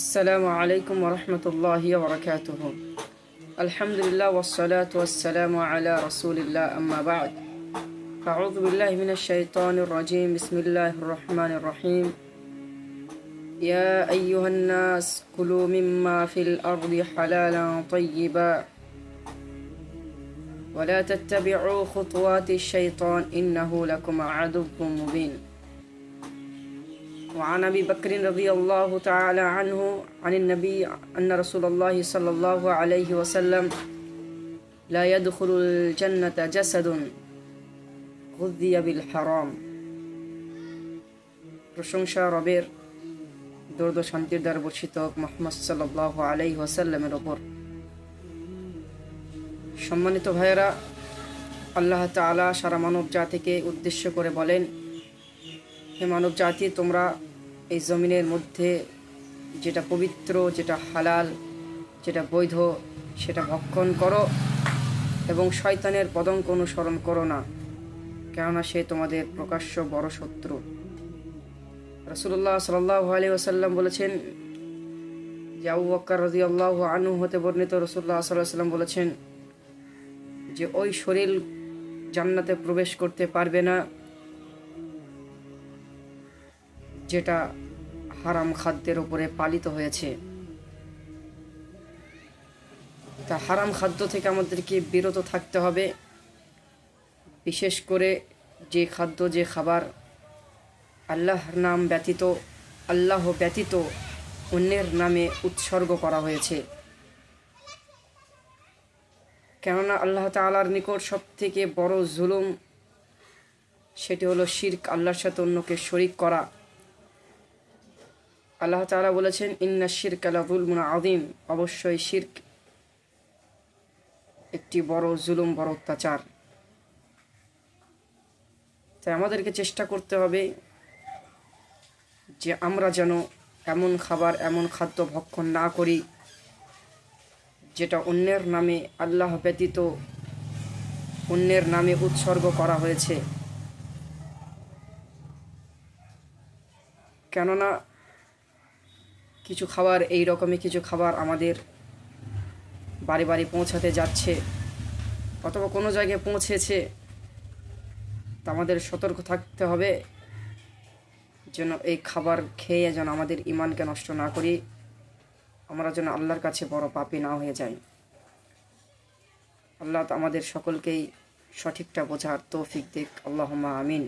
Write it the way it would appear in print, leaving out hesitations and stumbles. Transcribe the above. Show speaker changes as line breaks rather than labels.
السلام عليكم ورحمة الله وبركاته. الحمد لله والصلاة والسلام على رسول الله، أما بعد، أعوذ بالله من الشيطان الرجيم. بسم الله الرحمن الرحيم. يا أيها الناس كلوا مما في الأرض حلالا طيبا ولا تتبعوا خطوات الشيطان إنه لكم عدو مبين. وعن أبي بكر رضي الله تعالى عنه عن النبي أن رسول الله صلى الله عليه وسلم لا يدخل الجنة جسد غذي بالحرام. প্রশংসা রবের, দরুদ ও শান্তির দ্বারা বর্ষিত মুহাম্মদ সাল্লাল্লাহু আলাইহি ওয়াসাল্লামের উপর। সম্মানিত ভাইয়েরা, আল্লাহ তাআলা সারা মানব জাতিকে উদ্দেশ্য করে বলেন, হে মানব জাতি, তোমরা এই জমিনের মধ্যে যেটা পবিত্র, যেটা হালাল, যেটা বৈধ, সেটা ভক্ষণ করো এবং শয়তানের পদঙ্ক অনুসরণ করো না, কেননা সে তোমাদের প্রকাশ্য বড় শত্রু। রাসূলুল্লাহ সাল্লাল্লাহু আলাইহি ওয়াসাল্লাম বলেছেন যে, আবু বকর রাদিয়াল্লাহু আনহু হতে বর্ণিত, রাসূলুল্লাহ সাল্লাল্লাহু আলাইহি ওয়াসাল্লাম বলেছেন যে ওই শরীর জান্নাতে প্রবেশ করতে পারবে না যেটা হারাম খাদ্যের উপরে পালিত হয়েছে। তা হারাম খাদ্য থেকে আমাদেরকে বিরত থাকতে হবে, বিশেষ করে যে খাদ্য, যে খাবার আল্লাহর নাম ব্যতীত, আল্লাহ ব্যতীত অন্যের নামে উৎসর্গ করা হয়েছে। কেননা আল্লাহ তাআলার নিকট সব থেকে বড় জুলুম সেটি হলো শিরক, আল্লাহর সাথে অন্যকে শরীক করা। আল্লাহ তাআলা বলেছেন, ইন্না শিরকা লাযুলমুন আযীম, অবশ্যই শিরক একটি বড় জুলুম, বড় অত্যাচার। তাই আমাদেরকে চেষ্টা করতে হবে যে আমরা যেন এমন খাবার, এমন খাদ্য ভক্ষণ না করি যেটা অন্যের নামে, আল্লাহ ব্যতীত অন্যের নামে উৎসর্গ করা হয়েছে। কেননা কিছু খাবার, এই রকমই কিছু খাবার আমাদের বাড়ি বাড়ি পৌঁছাতে যাচ্ছে অথবা কোনো জায়গায় পৌঁছেছে। তা আমাদের সতর্ক থাকতে হবে যেন এই খাবার খেয়ে যেন আমাদের ঈমানকে নষ্ট না করি, আমরা যেন আল্লাহর কাছে বড় পাপী না হয়ে যাই। আল্লাহ আমাদের সকলকেই সঠিকটা বোঝার তৌফিক দিক। আল্লাহুম্মা আমিন।